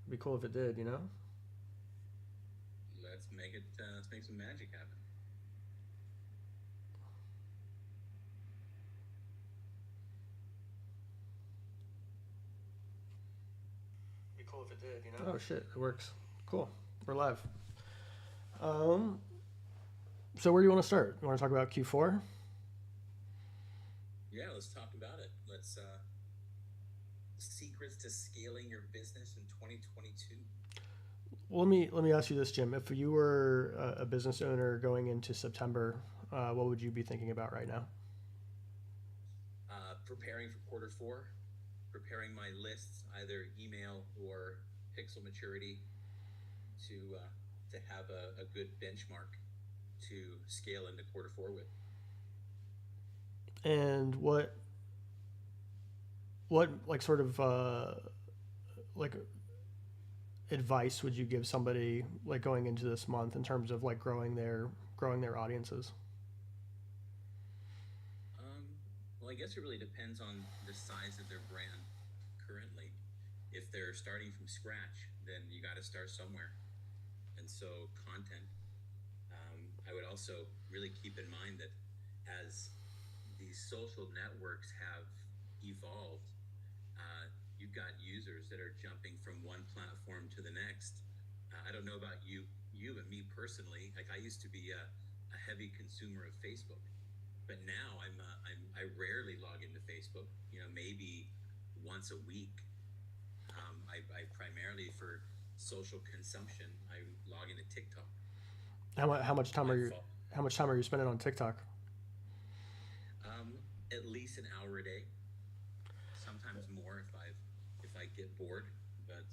It'd be cool if it did, you know? Let's make it. Let's make some magic happen. It'd be cool if it did, you know? Oh shit, it works. Cool. We're live. Um, so where do you want to start? You want to talk about Q4? Yeah, let's talk about it. Let's secrets to scaling your business in 2022. Well, let me ask you this, Jim. If you were a business owner going into September, what would you be thinking about right now? Preparing for quarter four, preparing my lists, either email or pixel maturity, to have a good benchmark to scale into quarter four with. And what like sort of like advice would you give somebody like going into this month in terms of like growing their audiences? Well, I guess it really depends on the size of their brand currently. If they're starting from scratch, then you got to start somewhere. And so, content. I would also really keep in mind that as these social networks have evolved, you've got users that are jumping from one platform to the next. I don't know about but me personally, like I used to be a heavy consumer of Facebook, but now I rarely log into Facebook. Maybe once a week. I primarily for social consumption. I log into TikTok. How much time I are you fall how much time are you spending on TikTok? at least an hour a day, sometimes more if I get bored. But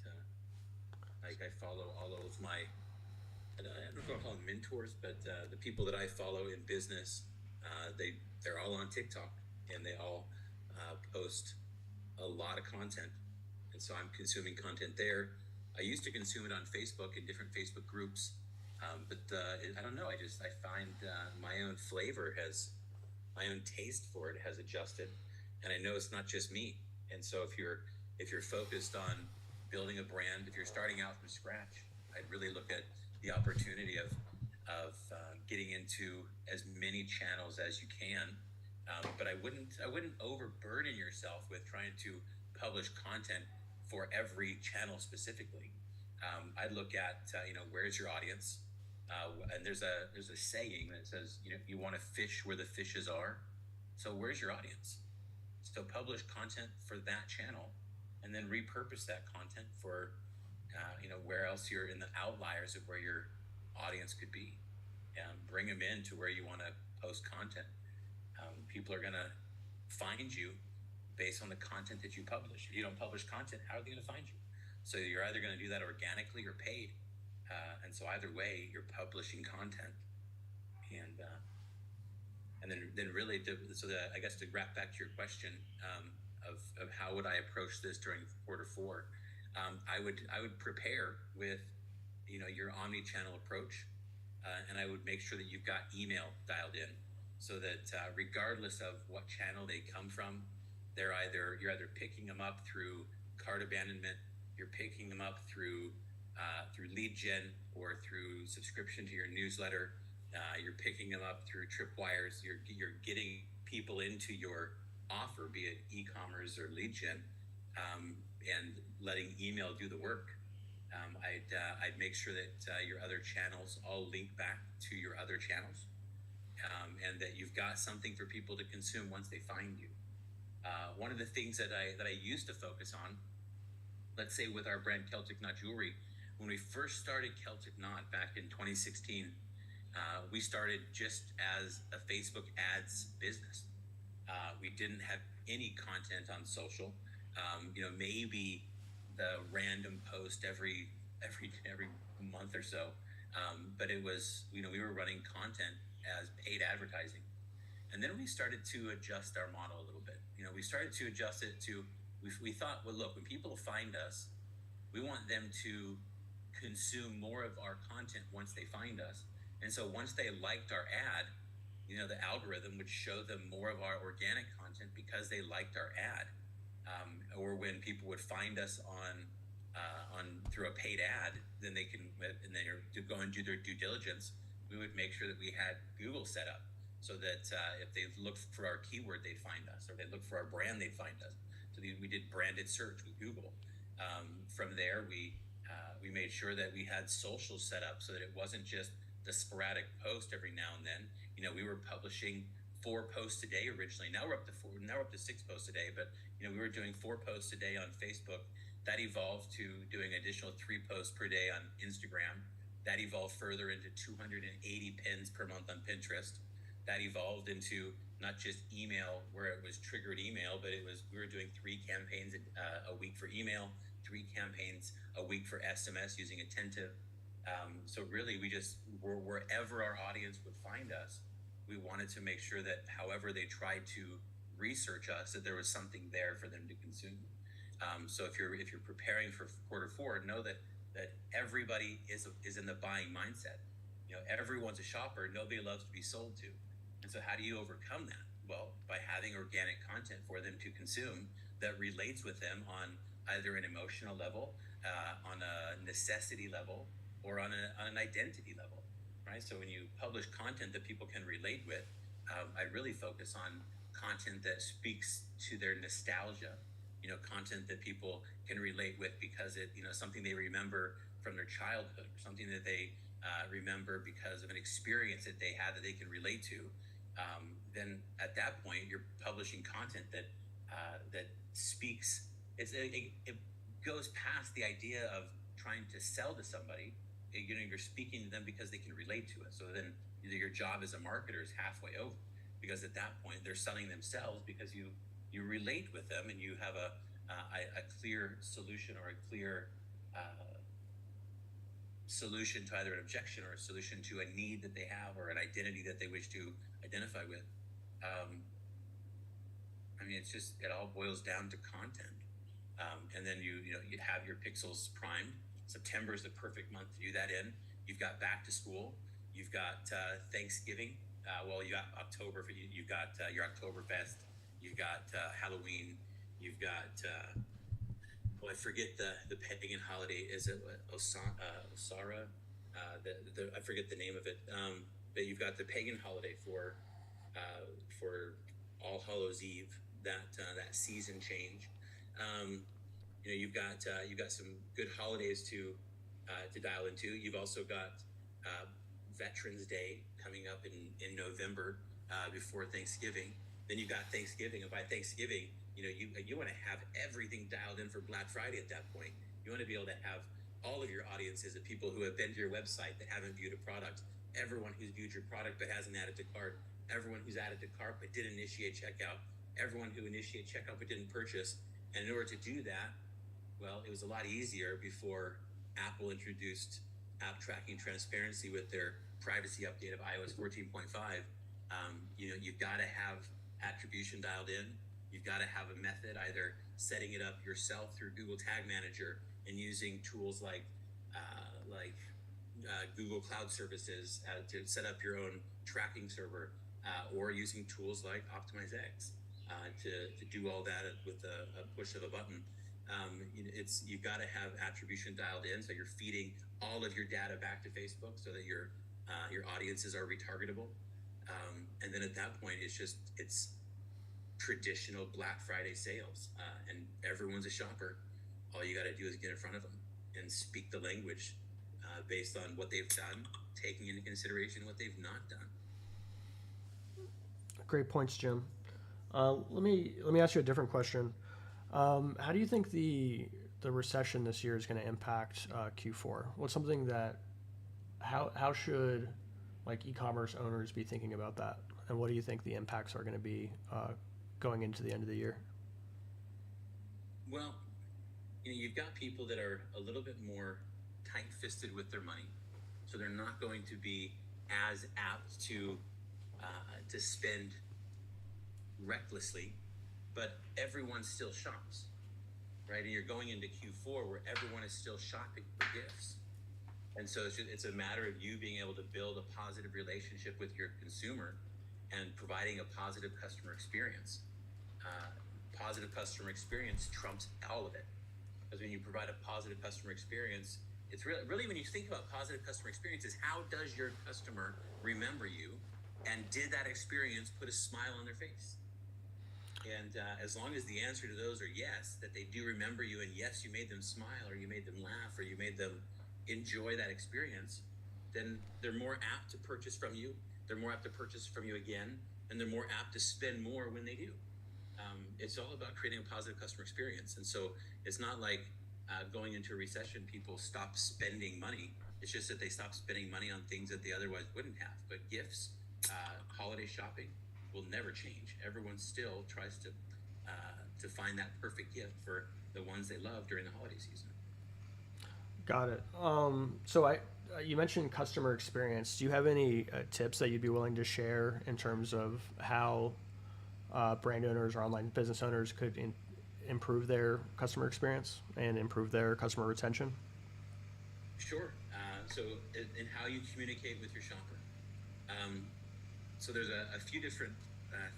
like I follow all of my, I don't know if I call them mentors, but the people that I follow in business, they're all on TikTok, and they all post a lot of content, and so I'm consuming content there. I used to consume it on Facebook in different Facebook groups, but I don't know. I find my own flavor has my own taste for it has adjusted, and I know it's not just me. And so if you're focused on building a brand, if you're starting out from scratch, I'd really look at the opportunity of getting into as many channels as you can. But I wouldn't overburden yourself with trying to publish content for every channel specifically. I'd look at where's your audience, and there's a saying that says you want to fish where the fishes are. So where's your audience? So publish content for that channel, and then repurpose that content for where else you're in the outliers of where your audience could be, and bring them in to where you want to post content. People are going to find you based on the content that you publish. If you don't publish content, how are they going to find you? So you're either going to do that organically or paid. And so either way, you're publishing content, and then really I guess to wrap back to your question, of how would I approach this during quarter four. I would prepare with your omni-channel approach, and I would make sure that you've got email dialed in, so that regardless of what channel they come from, you're either picking them up through cart abandonment, you're picking them up through lead gen or through subscription to your newsletter. You're picking them up through tripwires. You're getting people into your offer, be it e-commerce or lead gen, and letting email do the work. I'd make sure that your other channels all link back to your other channels, and that you've got something for people to consume once they find you. One of the things that I used to focus on, let's say with our brand Celtic Knot Jewelry, when we first started Celtic Knot back in 2016, we started just as a Facebook ads business. We didn't have any content on social. Maybe the random post every month or so, but it was we were running content as paid advertising, and then we started to adjust our model a little bit. We started to adjust it to we thought, well, look, when people find us, we want them to consume more of our content once they find us. And so once they liked our ad, the algorithm would show them more of our organic content because they liked our ad. Or when people would find us on through a paid ad, then they can, and then to go and do their due diligence. We would make sure that we had Google set up so that if they look for our keyword, they'd find us, or they look for our brand, they'd find us. So we did branded search with Google. From there, we made sure that we had social set up so that it wasn't just the sporadic post every now and then. You know, we were publishing 4 posts a day originally. Now we're up to 4. Now we're up to 6 posts a day. But you know, we were doing 4 posts a day on Facebook. That evolved to doing additional 3 posts per day on Instagram. That evolved further into 280 pins per month on Pinterest. That evolved into not just email, where it was triggered email, but we were doing 3 campaigns a week for email, 3 campaigns a week for SMS using Attentive. So really, we just wherever our audience would find us, we wanted to make sure that however they tried to research us, that there was something there for them to consume. So if you're preparing for Q4, know that everybody is in the buying mindset. You know, everyone's a shopper. Nobody loves to be sold to. And so how do you overcome that? Well, by having organic content for them to consume that relates with them on either an emotional level, on a necessity level, or on an identity level, right? So when you publish content that people can relate with, I really focus on content that speaks to their nostalgia. You know, content that people can relate with because it, you know, something they remember from their childhood, something that they remember because of an experience that they had that they can relate to. Then at that point, you're publishing content that speaks. It goes past the idea of trying to sell to somebody. You know, you're speaking to them because they can relate to it. So then your job as a marketer is halfway over, because at that point they're selling themselves because you relate with them and you have a clear solution, or a clear solution to either an objection or a solution to a need that they have, or an identity that they wish to identify with. I mean, it all boils down to content. And then you have your pixels primed. September is the perfect month to do that in. You've got back to school. You've got Thanksgiving. You got October. You've got your Oktoberfest. You've got Halloween. You've got I forget the pagan holiday. Is it Osara? I forget the name of it. But you've got the pagan holiday for All Hallows Eve. That season change. You know, you've got some good holidays to dial into. You've also got Veterans Day coming up in November before Thanksgiving. Then you've got Thanksgiving, and by Thanksgiving, you know, you want to have everything dialed in for Black Friday at that point. You want to be able to have all of your audiences of people who have been to your website that haven't viewed a product, everyone who's viewed your product but hasn't added to cart, everyone who's added to cart but didn't initiate checkout, everyone who initiated checkout but didn't purchase. And in order to do that, well, it was a lot easier before Apple introduced app tracking transparency with their privacy update of iOS 14.5. You know, you've got to have attribution dialed in. You've got to have a method, either setting it up yourself through Google Tag Manager and using tools like Google Cloud Services to set up your own tracking server, or using tools like OptimizeX to do all that with a push of a button. You've got to have attribution dialed in, so you're feeding all of your data back to Facebook so that your audiences are retargetable. And then at that point, it's traditional Black Friday sales, and everyone's a shopper. All you got to do is get in front of them and speak the language based on what they've done, taking into consideration what they've not done. Great points, Jim. Let me ask you a different question. How do you think the recession this year is going to impact Q4? What's something that how should like e-commerce owners be thinking about that, and what do you think the impacts are going to be going into the end of the year? Well, you've got people that are a little bit more tight-fisted with their money, so they're not going to be as apt to spend recklessly, but everyone still shops, right? And you're going into Q4 where everyone is still shopping for gifts. And so it's a matter of you being able to build a positive relationship with your consumer and providing a positive customer experience. Positive customer experience trumps all of it. Because when you provide a positive customer experience, it's really when you think about positive customer experiences, how does your customer remember you, and did that experience put a smile on their face? And as long as the answer to those are yes, that they do remember you, and yes, you made them smile, or you made them laugh, or you made them enjoy that experience, then they're more apt to purchase from you. They're more apt to purchase from you again, and they're more apt to spend more when they do. It's all about creating a positive customer experience. And so it's not like going into a recession, people stop spending money. It's just that they stop spending money on things that they otherwise wouldn't have. But gifts, holiday shopping will never change. Everyone still tries to find that perfect gift for the ones they love during the holiday season. Got it. So you mentioned customer experience. Do you have any tips that you'd be willing to share in terms of how brand owners or online business owners could improve their customer experience and improve their customer retention? Sure. So in how you communicate with your shopper. So there's a few different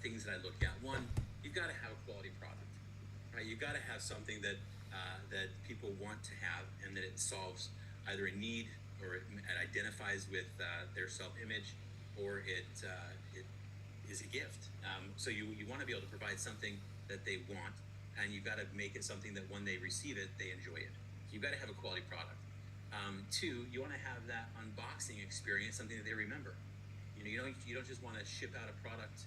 things that I look at. One, you've got to have a quality product, right? You've got to have something that that people want to have, and that it solves either a need, or it identifies with their self-image, or it is a gift. So you want to be able to provide something that they want, and you've got to make it something that when they receive it, they enjoy it. So you've got to have a quality product. Two, you want to have that unboxing experience, something that they remember. You don't just want to ship out a product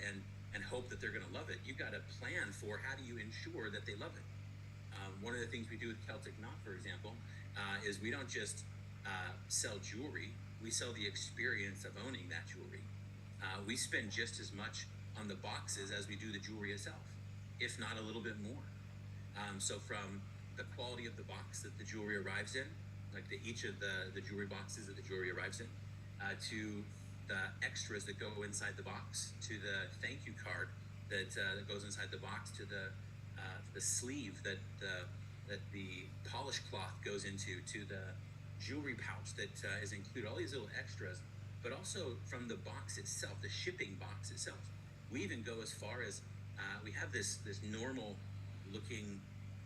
and hope that they're going to love it. You've got to plan for how do you ensure that they love it. One of the things we do with Celtic Knot, for example, is we don't just sell jewelry. We sell the experience of owning that jewelry. We spend just as much on the boxes as we do the jewelry itself, if not a little bit more. So from the quality of the box that the jewelry arrives in, like each of the jewelry boxes that the jewelry arrives in, to the extras that go inside the box, to the thank you card that goes inside the box, to the sleeve that the polish cloth goes into, to the jewelry pouch that is included, all these little extras, but also from the box itself, the shipping box itself. We even go as far as we have this normal looking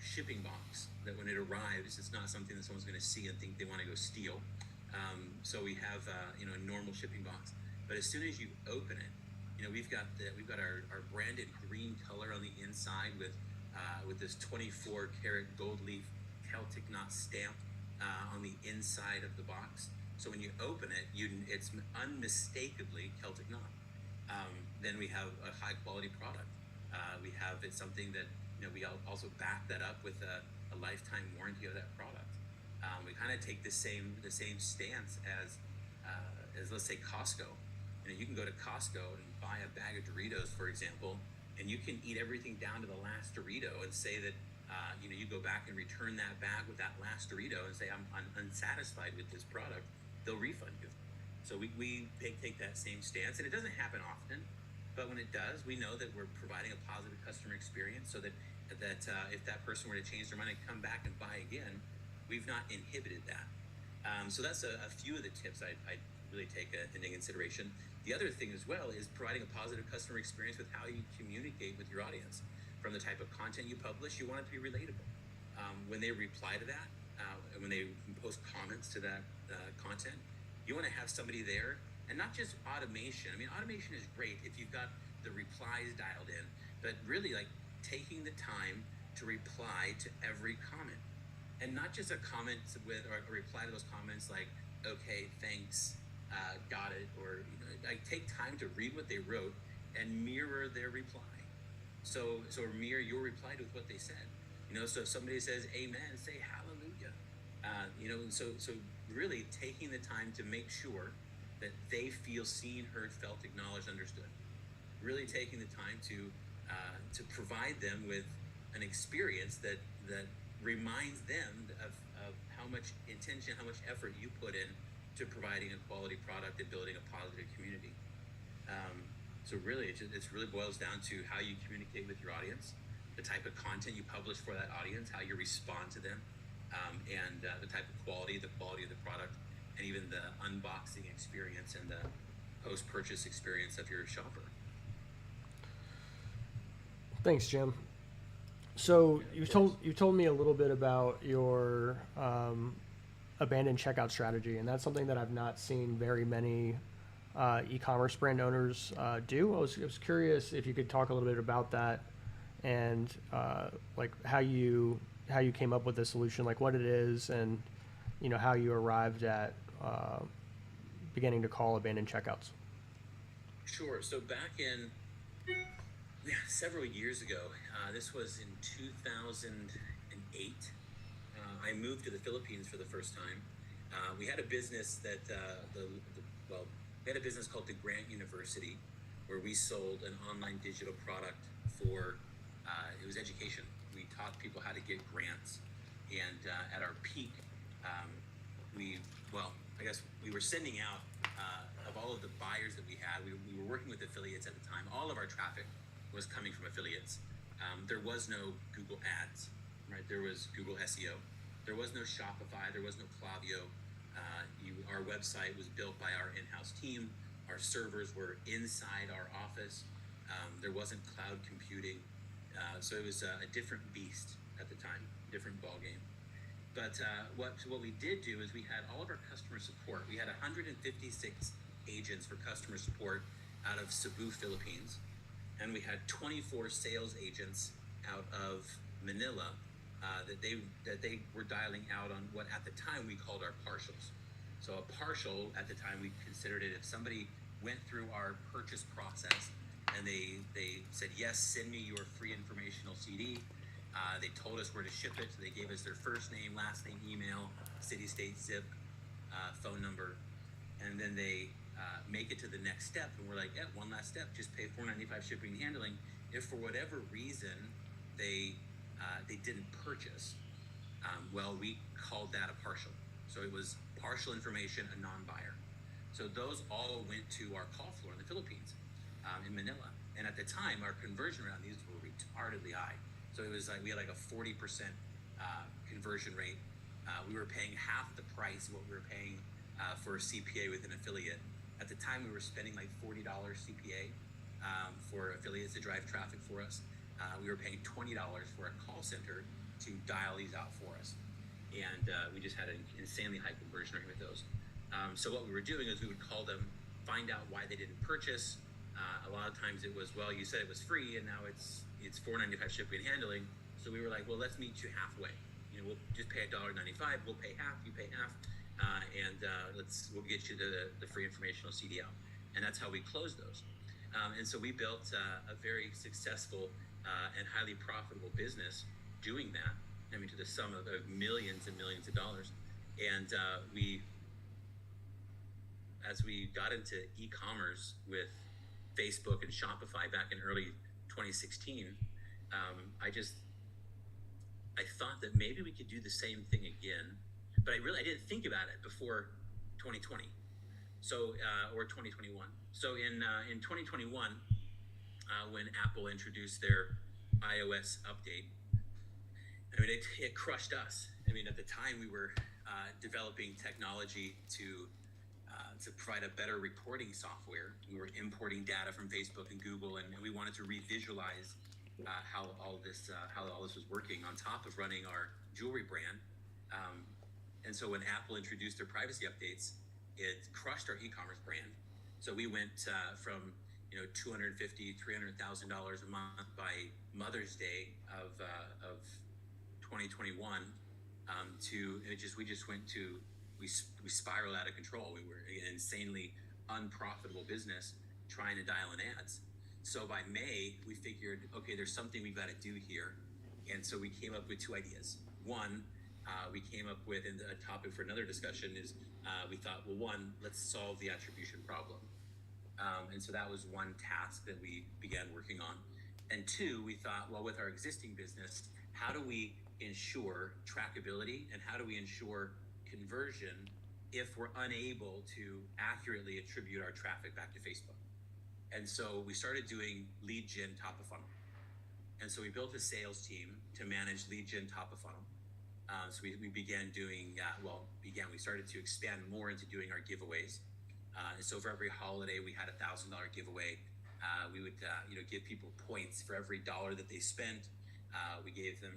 shipping box that when it arrives, it's not something that someone's going to see and think they want to go steal. So we have a normal shipping box, but as soon as you open it, we've got our branded green color on the inside with this 24 karat gold leaf Celtic Knot stamp on the inside of the box. So when you open it, it's unmistakably Celtic Knot. Then we have a high quality product. It's something that we also back that up with a lifetime warranty of that product. We kind of take the same stance as let's say Costco. You can go to Costco and buy a bag of Doritos, for example, and you can eat everything down to the last Dorito and say that you go back and return that bag with that last Dorito and say I'm unsatisfied with this product. They'll refund you. So we take that same stance, and it doesn't happen often, but when it does, we know that we're providing a positive customer experience, so that if that person were to change their mind and come back and buy again, we've not inhibited that. So that's a few of the tips I really take into consideration. The other thing as well is providing a positive customer experience with how you communicate with your audience. From the type of content you publish, you want it to be relatable. When they reply to that, when they post comments to that content, you want to have somebody there, and not just automation. I mean, automation is great if you've got the replies dialed in, but really like taking the time to reply to every comment, and not just a comment with or a reply to those comments like, okay, thanks, got it, or like take time to read what they wrote and mirror their reply. So mirror your reply with what they said. So if somebody says amen, say hallelujah. So really taking the time to make sure that they feel seen, heard, felt, acknowledged, understood. Really taking the time to provide them with an experience that reminds them of how much intention, how much effort you put in to providing a quality product and building a positive community. So really, it really boils down to how you communicate with your audience, the type of content you publish for that audience, how you respond to them, and the type of quality of the product, and even the unboxing experience and the post-purchase experience of your shopper. Thanks, Jim. So of course. you told me a little bit about your abandoned checkout strategy, and that's something that I've not seen very many e-commerce brand owners do. I was curious if you could talk a little bit about that and like how you came up with the solution, like what it is, and you know how you arrived at beginning to call abandoned checkouts. Sure. So back in several years ago, this was in 2008. I moved to the Philippines for the first time. We had a business that well, we had a business called the Grant University, where we sold an online digital product for it was education. We taught people how to get grants, and at our peak, um, we well, I guess we were sending out of all of the buyers that we had. We were working with affiliates at the time. All of our traffic was coming from affiliates. There was no Google Ads, right? There was Google SEO. There was no Shopify. There was no Klaviyo. Our website was built by our in-house team. Our servers were inside our office. There wasn't cloud computing. So it was a different beast at the time, different ball game. But what we did do is we had all of our customer support. We had 156 agents for customer support out of Cebu, Philippines, and we had 24 sales agents out of Manila that they were dialing out on what at the time we called our partials. So a partial at the time we considered it if somebody went through our purchase process and they said yes, send me your free informational CD. They told us where to ship it. So they gave us their first name, last name, email, city, state, zip, phone number, and then they make it to the next step. And we're like, yeah, one last step, just pay $4.95 shipping and handling. If for whatever reason they didn't purchase, well, we called that a partial. So it was partial information, a non-buyer. So those all went to our call floor in the Philippines, in Manila. And at the time, our conversion rate on these were retardedly high. So it was like we had like a 40% conversion rate. We were paying half the price of what we were paying for a CPA with an affiliate. At the time, we were spending like $40 CPA for affiliates to drive traffic for us. We were paying $20 for a call center to dial these out for us. And we just had an insanely high conversion rate with those. So what we were doing is we would call them, find out why they didn't purchase. A lot of times it was, well, you said it was free and now it's $4.95 shipping and handling. So we were like, well, let's meet you halfway. You know, we'll just pay $1.95. We'll pay half. You pay half, and we'll get you the free informational CD out. And that's how we closed those. And so we built a very successful and highly profitable business doing that. I mean, to the sum of millions and millions of dollars. And as we got into e-commerce with Facebook and Shopify back in early 2016, I thought that maybe we could do the same thing again, but I didn't think about it before 2020, so or 2021. So in 2021, when Apple introduced their iOS update, I mean it crushed us. I mean at the time we were developing technology to provide a better reporting software. We were importing data from Facebook and Google, and we wanted to revisualize how all this was working on top of running our jewelry brand. And so when Apple introduced their privacy updates, it crushed our e-commerce brand. So we went from $250,000, $300,000 a month by Mother's Day of 2021 we spiraled out of control. We were an insanely unprofitable business trying to dial in ads. So by May, we figured, okay, there's something we've got to do here. And so we came up with two ideas. One, we came up with, and a topic for another discussion is, we thought, well, one, let's solve the attribution problem. And so that was one task that we began working on. And two, we thought, well, with our existing business, how do we ensure trackability and how do we ensure conversion if we're unable to accurately attribute our traffic back to Facebook? And so we started doing lead gen top of funnel. And so we built a sales team to manage lead gen top of funnel. So we began doing, we started to expand more into doing our giveaways. And so for every holiday, we had $1,000 giveaway. We would, give people points for every dollar that they spent. We gave them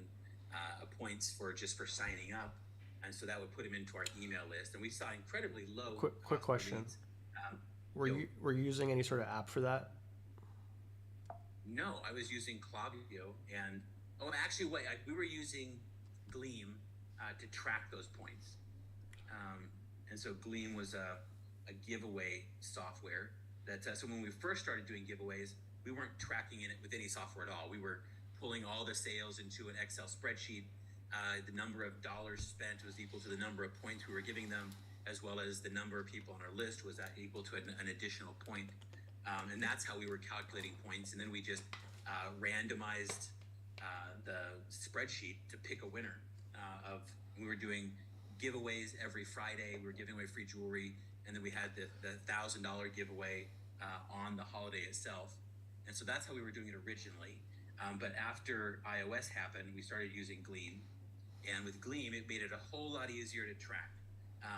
points for just for signing up, and so that would put them into our email list. And we saw incredibly low Quick cost per question. leads. Were Yo, you using any sort of app for that? no, I was using Klaviyo, and actually, wait, we were using Gleam to track those points. And so Gleam was a giveaway software that, so when we first started doing giveaways, we weren't tracking it with any software at all. We were pulling all the sales into an Excel spreadsheet. The number of dollars spent was equal to the number of points we were giving them, as well as the number of people on our list was equal to an additional point. And that's how we were calculating points. And then we just randomized the spreadsheet to pick a winner. We were doing giveaways every Friday. We were giving away free jewelry, and then we had the $1,000 giveaway on the holiday itself. And so that's how we were doing it originally. But after iOS happened, we started using Gleam, and with Gleam, it made it a whole lot easier to track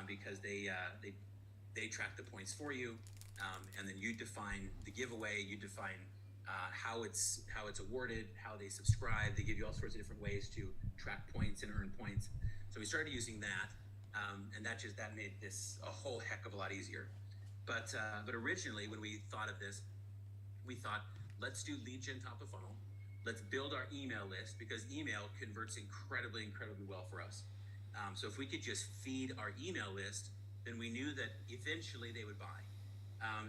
because they track the points for you, and then you define the giveaway. You define how it's awarded, how they subscribe. They give you all sorts of different ways to track points and earn points. So we started using that, and that made this a whole heck of a lot easier. But originally, when we thought of this, we thought, let's do lead gen top of funnel. Let's build our email list, because email converts incredibly, incredibly well for us. So if we could just feed our email list, then we knew that eventually they would buy.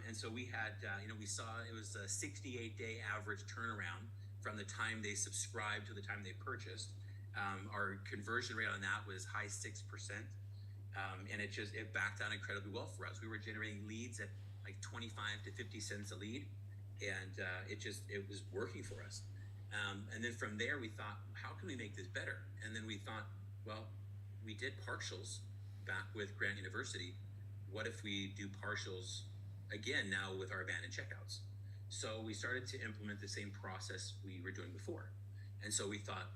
And so we had, we saw it was a 68-day average turnaround from the time they subscribed to the time they purchased. Our conversion rate on that was high 6%. And it backed down incredibly well for us. We were generating leads at like 25 to 50 cents a lead. And it was working for us. And then from there, we thought, how can we make this better? And then we thought, well, we did partials back with Grant University. What if we do partials again now with our abandoned checkouts? So we started to implement the same process we were doing before. And so we thought,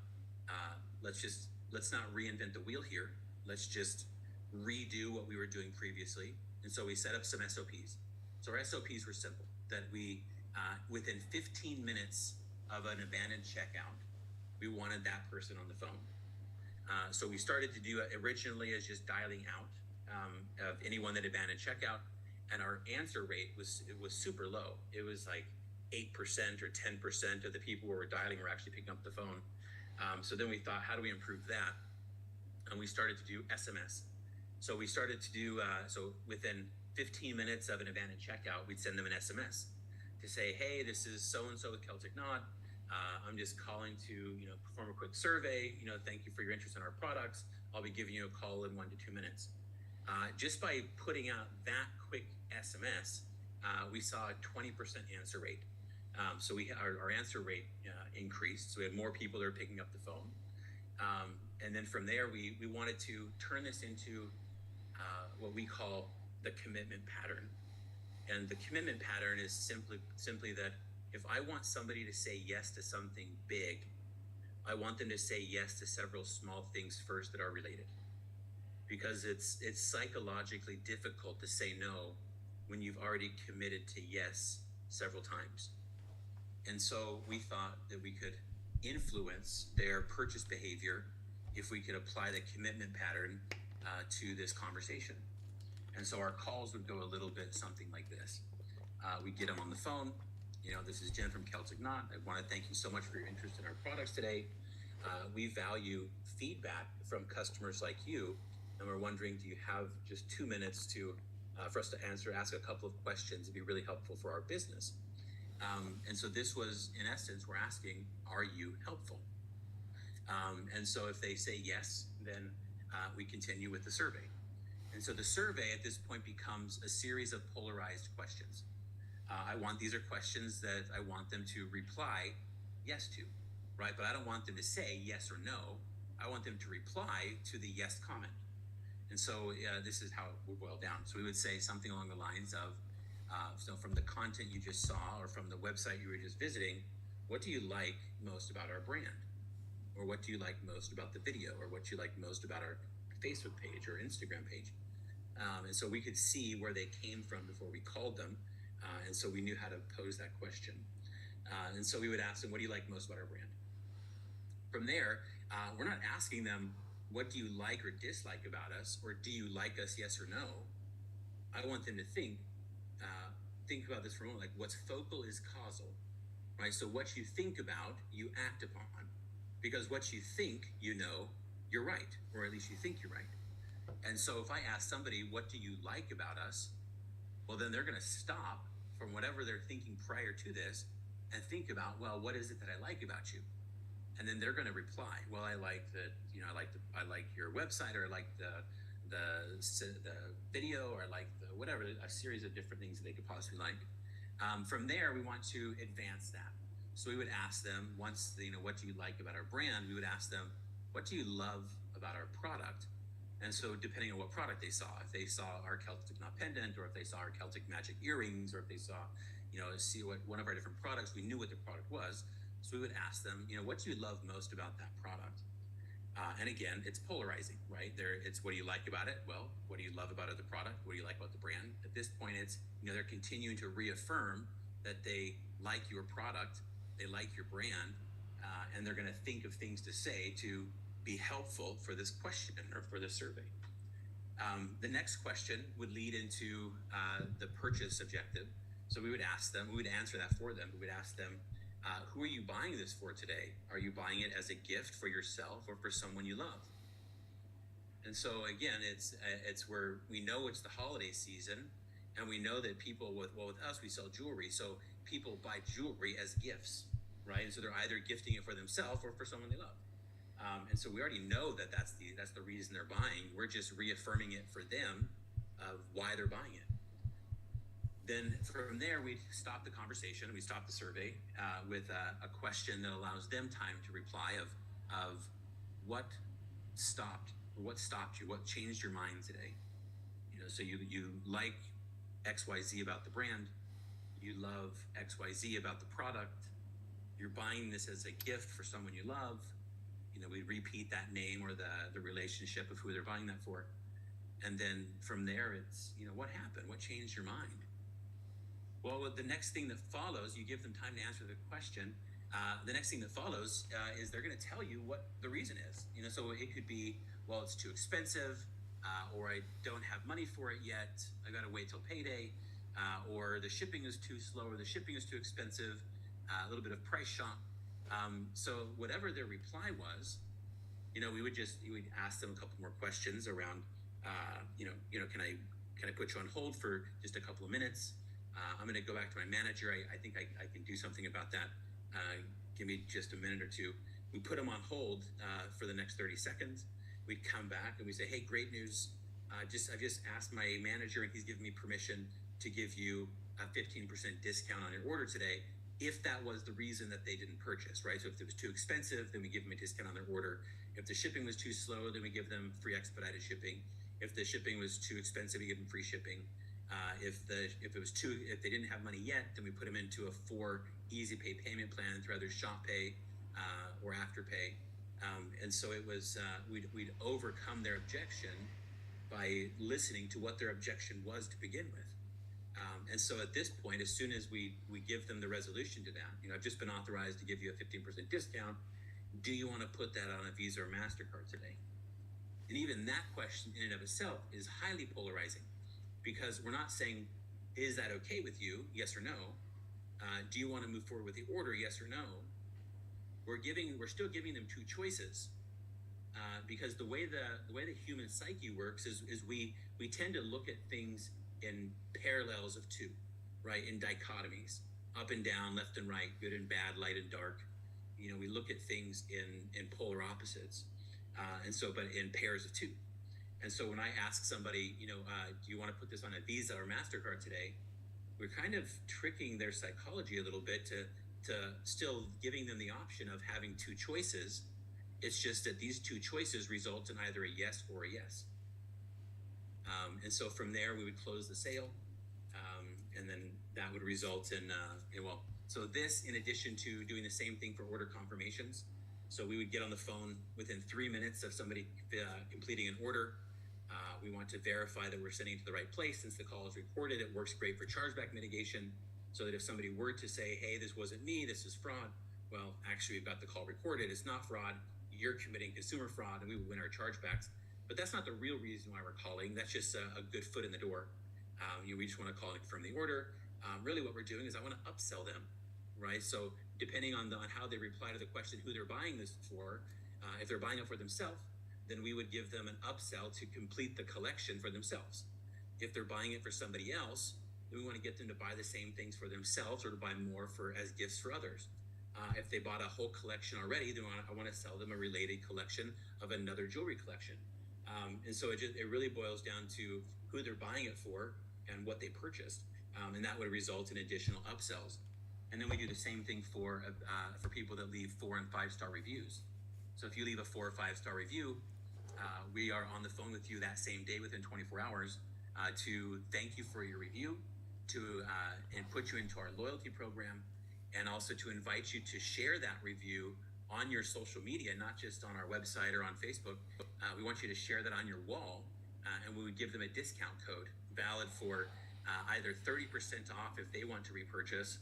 let's not reinvent the wheel here. Let's just redo what we were doing previously. And so we set up some SOPs. So our SOPs were simple, that we, within 15 minutes of an abandoned checkout, we wanted that person on the phone. So we started to do it originally as just dialing out of anyone that abandoned checkout, and our answer rate was super low. It was like 8% or 10% of the people who were dialing were actually picking up the phone. So then we thought, how do we improve that? And we started to do SMS. So we started to do, so within 15 minutes of an abandoned checkout, we'd send them an SMS to say, hey, this is so-and-so with Celtic Knot. I'm just calling to, perform a quick survey. Thank you for your interest in our products. I'll be giving you a call in 1 to 2 minutes. Just by putting out that quick SMS, we saw a 20% answer rate. So our answer rate increased. So we had more people that were picking up the phone. And then from there, we wanted to turn this into what we call the commitment pattern. And the commitment pattern is simply that if I want somebody to say yes to something big, I want them to say yes to several small things first that are related. Because it's psychologically difficult to say no when you've already committed to yes several times. And so we thought that we could influence their purchase behavior if we could apply the commitment pattern to this conversation. And so our calls would go a little bit something like this. We'd get them on the phone. This is Jen from Celtic Knot. I want to thank you so much for your interest in our products today. We value feedback from customers like you, and we're wondering, do you have just 2 minutes for us to ask a couple of questions? It'd be really helpful for our business. And so this was, in essence, we're asking, are you helpful? And so if they say yes, then we continue with the survey. And so the survey at this point becomes a series of polarized questions. These are questions that I want them to reply yes to, right? But I don't want them to say yes or no. I want them to reply to the yes comment. And so this is how it would boil down. So we would say something along the lines of, so from the content you just saw or from the website you were just visiting, what do you like most about our brand? Or what do you like most about the video? Or what do you like most about our Facebook page or Instagram page? And so we could see where they came from before we called them. And so we knew how to pose that question. And so we would ask them, what do you like most about our brand? From there, we're not asking them, what do you like or dislike about us, or do you like us, yes or no? I want them to think about this for a moment, like what's focal is causal, right? So what you think about, you act upon, because what you think, you know, you're right, or at least you think you're right. And so if I ask somebody, what do you like about us? Well, then they're going to stop from whatever they're thinking prior to this and think about, well, what is it that I like about you? And then they're going to reply, well, I like that, you know, I like your website, or I like the video, or I like the whatever, a series of different things that they could possibly like. From there, we want to advance that. So we would ask them, once, you know, what do you like about our brand? We would ask them, what do you love about our product? And so depending on what product they saw, if they saw our Celtic knot pendant, or if they saw our Celtic magic earrings, or if they saw, you know, see what one of our different products, we knew what the product was. So we would ask them, you know, what do you love most about that product? And again, it's polarizing, right? It's what do you like about it? Well, what do you love about the product? What do you like about the brand? At this point, it's, you know, they're continuing to reaffirm that they like your product, they like your brand, and they're going to think of things to say to be helpful for this question or for this survey. The next question would lead into the purchase objective. So we would ask them, we would answer that for them. We would ask them, who are you buying this for today? Are you buying it as a gift for yourself or for someone you love? And so again, it's where we know it's the holiday season, and we know that people with us, we sell jewelry. So people buy jewelry as gifts, right? And so they're either gifting it for themselves or for someone they love. And so we already know that that's the reason they're buying. We're just reaffirming it for them of why they're buying it. Then from there, we stop the conversation. We stop the survey with a question that allows them time to reply of what stopped you, what changed your mind today. You know, so you like XYZ about the brand, you love XYZ about the product, you're buying this as a gift for someone you love. You know, we repeat that name or the relationship of who they're buying that for. And then from there, it's, you know, what happened? What changed your mind? Well, the next thing that follows, you give them time to answer the question. The next thing that follows is they're going to tell you what the reason is. You know, so it could be, well, it's too expensive, or I don't have money for it yet. I got to wait till payday, or the shipping is too slow, or the shipping is too expensive. A little bit of price shock. So whatever their reply was, you know, we would ask them a couple more questions around, you know, can I put you on hold for just a couple of minutes? I'm going to go back to my manager. I think I can do something about that. Give me just a minute or two. We put them on hold for the next 30 seconds. We come back and we say, hey, great news. I've just asked my manager, and he's given me permission to give you a 15% discount on your order today, if that was the reason that they didn't purchase, right? So if it was too expensive, then we give them a discount on their order. If the shipping was too slow, then we give them free expedited shipping. If the shipping was too expensive, we give them free shipping. If they didn't have money yet, then we put them into a 4 easy pay payment plan through either Shop Pay or Afterpay. And so it was, we'd overcome their objection by listening to what their objection was to begin with. And so at this point, as soon as we give them the resolution to that, you know, I've just been authorized to give you a 15% discount. Do you want to put that on a Visa or MasterCard today? And even that question in and of itself is highly polarizing, because we're not saying, is that okay with you? Yes or no. Do you want to move forward with the order? Yes or no. We're still giving them two choices, because the way the human psyche works is we tend to look at things in parallels of two, right? In dichotomies, up and down, left and right, good and bad, light and dark. You know, we look at things in polar opposites, but in pairs of two. And so when I ask somebody, you know, do you want to put this on a Visa or MasterCard today? We're kind of tricking their psychology a little bit to still giving them the option of having two choices. It's just that these two choices result in either a yes or a yes. And so from there, we would close the sale. And then that would result in, so this, in addition to doing the same thing for order confirmations. So we would get on the phone within 3 minutes of somebody completing an order. We want to verify that we're sending it to the right place. Since the call is recorded, it works great for chargeback mitigation, so that if somebody were to say, hey, this wasn't me, this is fraud, well, actually, we've got the call recorded. It's not fraud. You're committing consumer fraud, and we will win our chargebacks. But that's not the real reason why we're calling. That's just a good foot in the door. We just want to call and confirm the order. Really, what we're doing is I want to upsell them, right? So depending on how they reply to the question, who they're buying this for, if they're buying it for themselves, then we would give them an upsell to complete the collection for themselves. If they're buying it for somebody else, then we want to get them to buy the same things for themselves or to buy more as gifts for others. If they bought a whole collection already, then I want to sell them a related collection of another jewelry collection. And so it really boils down to who they're buying it for and what they purchased. And that would result in additional upsells. And then we do the same thing for people that leave 4 and 5 star reviews. So if you leave a 4 or 5 star review, we are on the phone with you that same day within 24 hours to thank you for your review, and put you into our loyalty program, and also to invite you to share that review on your social media, not just on our website or on Facebook. We want you to share that on your wall, and we would give them a discount code valid for either 30% off if they want to repurchase,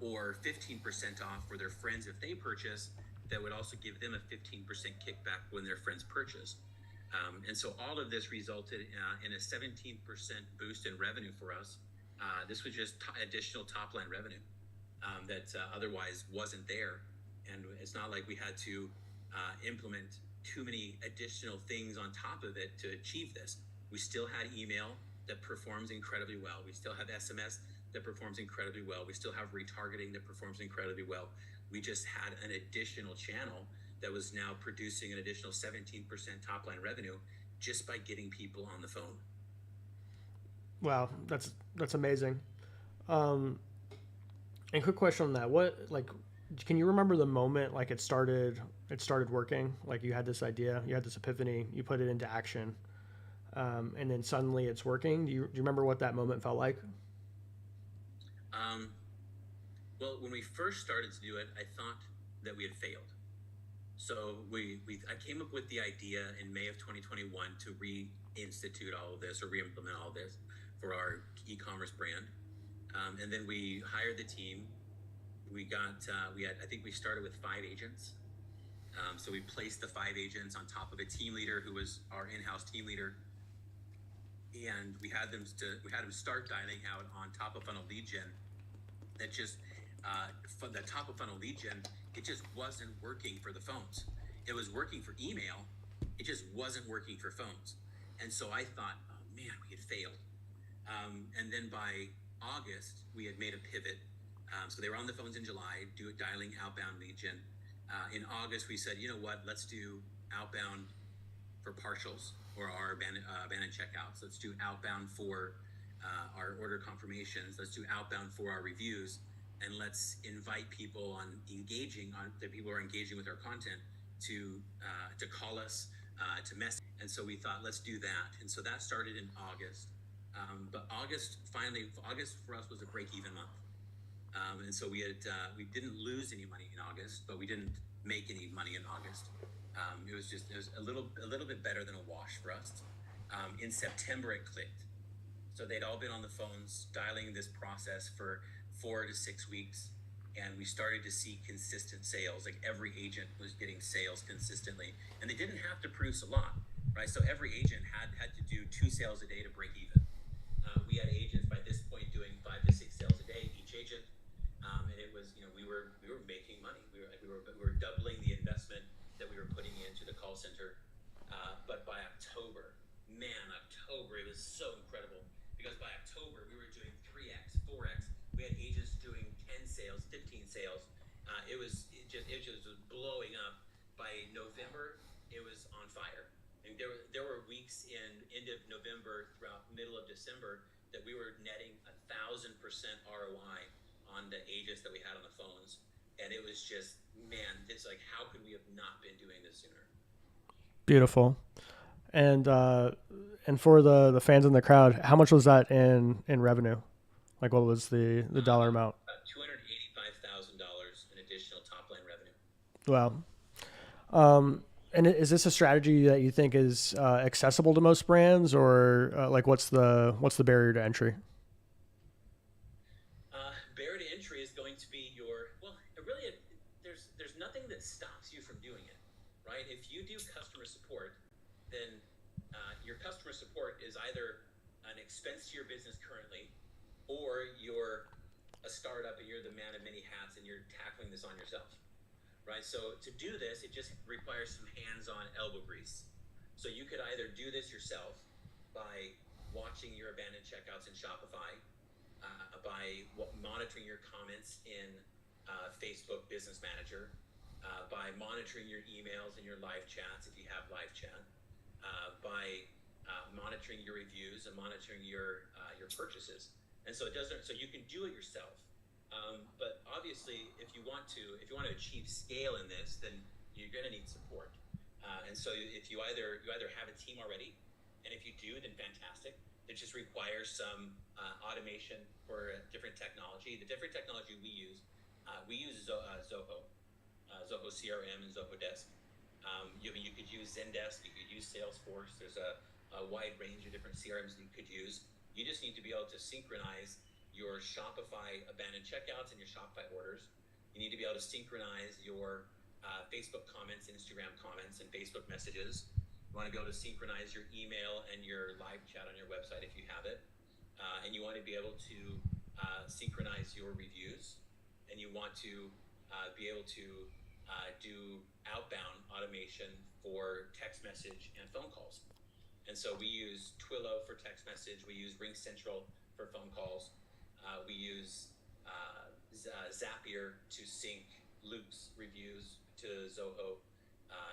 or 15% off for their friends if they purchase. That would also give them a 15% kickback when their friends purchase. And so all of this resulted in a 17% boost in revenue for us. This was just additional top line revenue that otherwise wasn't there. And it's not like we had to implement too many additional things on top of it to achieve this. We still had email that performs incredibly well. We still have SMS that performs incredibly well. We still have retargeting that performs incredibly well. We just had an additional channel that was now producing an additional 17% top line revenue just by getting people on the phone. Wow, that's amazing. And quick question on that: can you remember the moment it started working? Like you had this idea, you had this epiphany, you put it into action, and then suddenly it's working. Do you remember what that moment felt like? Well, when we first started to do it, I thought that we had failed. So I came up with the idea in May of 2021 to reinstitute all of this or re-implement all of this for our e-commerce brand. And then we hired the team. I think we started with 5 agents. So we placed the 5 agents on top of a team leader who was our in-house team leader. And we had them start dialing out on top of funnel lead gen. That just the top of funnel lead gen, it just wasn't working for the phones. It was working for email, it just wasn't working for phones. And so I thought, oh man, we had failed. And then by August, we had made a pivot. So they were on the phones in July, dialing outbound lead gen. In August, we said, you know what, let's do outbound for partials or our abandoned checkouts. Let's do outbound for our order confirmations. Let's do outbound for our reviews, and let's invite people that people are engaging with our content to call us, to message. And so we thought, let's do that. And so that started in August. But August for us was a break-even month. And so we didn't lose any money in August, but we didn't make any money in August. It was a little bit better than a wash for us. In September it clicked. So they'd all been on the phones dialing this process for 4 to 6 weeks, and we started to see consistent sales. Like every agent was getting sales consistently, and they didn't have to produce a lot, right? So every agent had to do 2 sales a day to break even. We had agents by this point doing 5 to 6 sales a day each agent, and it was we were making money. We were doubling the investment that we were putting into the call center. But by October, it was so incredible. Because by October, we were doing 3x, 4x. We had agents doing 10 sales, 15 sales. It was just blowing up. By November, it was on fire. And there were weeks in end of November throughout middle of December that we were netting 1,000% ROI on the agents that we had on the phones. And it was just, man, it's like, how could we have not been doing this sooner? Beautiful. And for the fans in the crowd, how much was that in revenue? Like what was the dollar amount? $285,000 in additional top line revenue. Wow. And is this a strategy that you think is accessible to most brands, or what's the barrier to entry? Barrier to entry is going to be that stops you from doing it, right? If you do customer support, then your customer support is either an expense to your business currently, or you're a startup and you're the man of many hats and you're tackling this on yourself, right? So to do this, it just requires some hands-on elbow grease. So you could either do this yourself by watching your abandoned checkouts in Shopify, by monitoring your comments in Facebook Business Manager, by monitoring your emails and your live chats if you have live chat, by monitoring your reviews and monitoring your purchases. And so it doesn't. So you can do it yourself. But obviously, if you want to achieve scale in this, then you're going to need support. And so if you either have a team already, and if you do, then fantastic. It just requires some automation for different technology. The different technology we use Zoho, Zoho CRM and Zoho Desk. You could use Zendesk, you could use Salesforce. There's a wide range of different CRMs that you could use. You just need to be able to synchronize your Shopify abandoned checkouts and your Shopify orders. You need to be able to synchronize your Facebook comments, Instagram comments, and Facebook messages. You want to be able to synchronize your email and your live chat on your website if you have it. And you want to be able to synchronize your reviews. And you want to be able to do outbound automation for text message and phone calls. And so we use Twilio for text message. We use RingCentral for phone calls. We use Zapier to sync Luke's reviews to Zoho.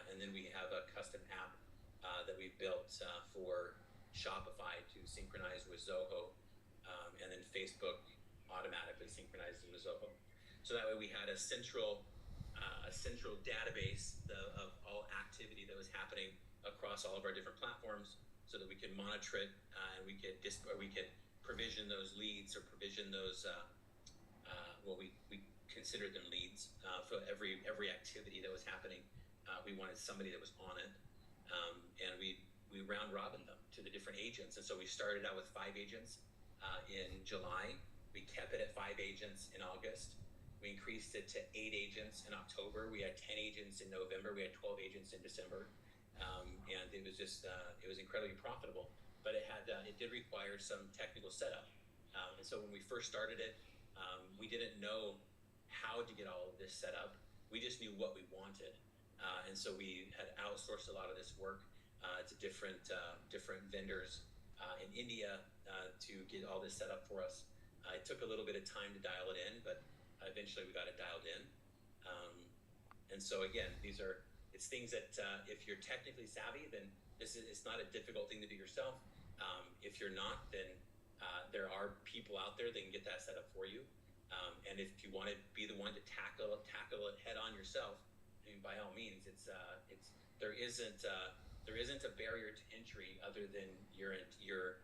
And then we have a custom app that we built for Shopify to synchronize with Zoho. And then Facebook automatically synchronizes with Zoho. So that way we had a central database of all activity that was happening across all of our different platforms, so that we could monitor it and we could provision those leads or provision those we considered them leads for every activity that was happening. We wanted somebody that was on it, and we round robin them to the different agents. And so we started out with 5 agents in July. We kept it at 5 agents in August. We increased it to 8 agents in October. We had 10 agents in November. We had 12 agents in December. And it was just, it was incredibly profitable, but it did require some technical setup. And so when we first started it, we didn't know how to get all of this set up. We just knew what we wanted. And so we had outsourced a lot of this work to different vendors in India to get all this set up for us. It took a little bit of time to dial it in, but eventually we got it dialed in. And so again, it's things that if you're technically savvy, then it's not a difficult thing to do yourself. If you're not, then there are people out there that can get that set up for you. And if you want to be the one to tackle it head on yourself, I mean, by all means, there isn't a barrier to entry other than your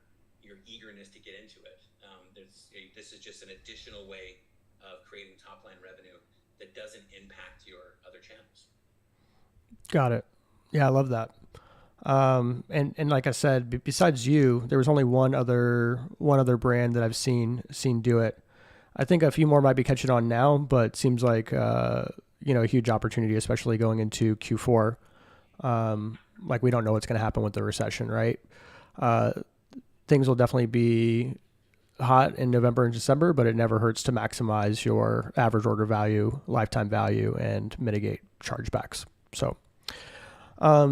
eagerness to get into it. This is just an additional way of creating top line revenue that doesn't impact your other channels. Got it. Yeah, I love that. And like I said, besides you, there was only one other brand that I've seen do it. I think a few more might be catching on now, but seems like a huge opportunity, especially going into Q4. Like we don't know what's going to happen with the recession, right? Things will definitely be hot in November and December, but it never hurts to maximize your average order value, lifetime value, and mitigate chargebacks. So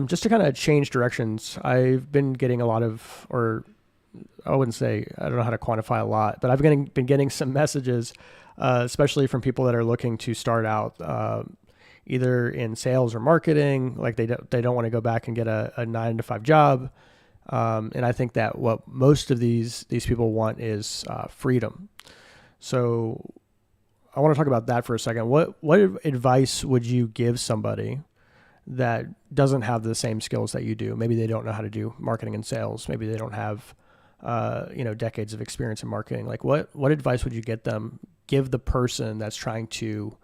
just to kind of change directions, I've been getting a lot of, or I don't know how to quantify a lot, but I've been getting some messages, especially from people that are looking to start out either in sales or marketing, like they don't want to go back and get a 9-to-5 job. And I think that what most of these people want is freedom. So I want to talk about that for a second. What advice would you give somebody that doesn't have the same skills that you do? Maybe they don't know how to do marketing and sales. Maybe they don't have decades of experience in marketing. Like what advice would you give the person that's trying to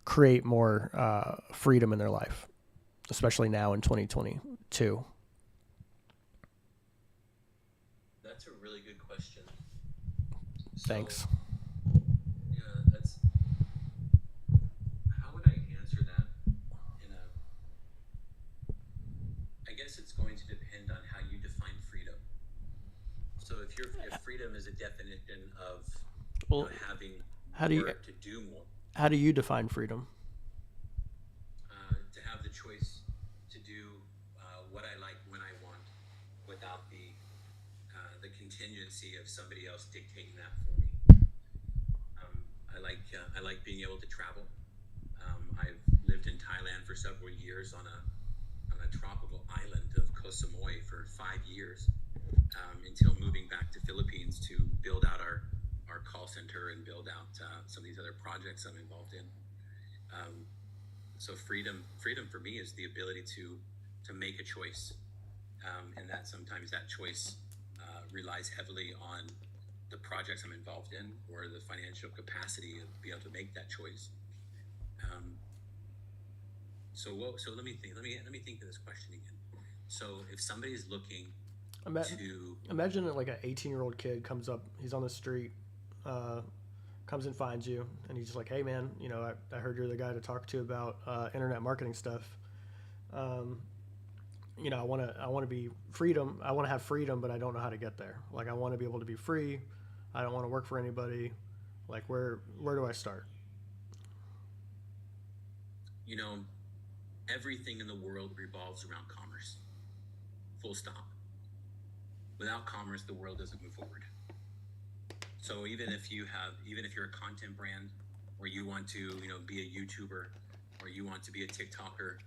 create more freedom in their life, especially now in 2022? That's a really good question. Thanks. How would I answer that? So if freedom is a definition of Well, having how do you more to do more, how do you define freedom? to have the choice to do what I like when I want, without the contingency of somebody else dictating that for me. I like being able to travel. I've lived in Thailand for several years on a tropical island of Koh Samui for 5 years, until moving back to Philippines to build out our call center and build out some of these other projects I'm involved in. So freedom for me is the ability to make a choice, and that sometimes that choice relies heavily on the projects I'm involved in or the financial capacity of be able to make that choice. So let me think. Let me think of this question again. So if somebody's looking Ima- to Imagine that like an 18-year-old kid comes up, he's on the street, uh, comes and finds you, and he's just like, "Hey, man, I heard you're the guy to talk to about internet marketing stuff. Um, I want to be freedom. I want to have freedom, but I don't know how to get there. Like, I want to be able to be free. I don't want to work for anybody. Like, where do I start?" you know everything in the world revolves around commerce. Full stop. Without commerce, the world doesn't move forward. So even if you're a content brand, or you want to be a YouTuber, or you want to be a TikToker,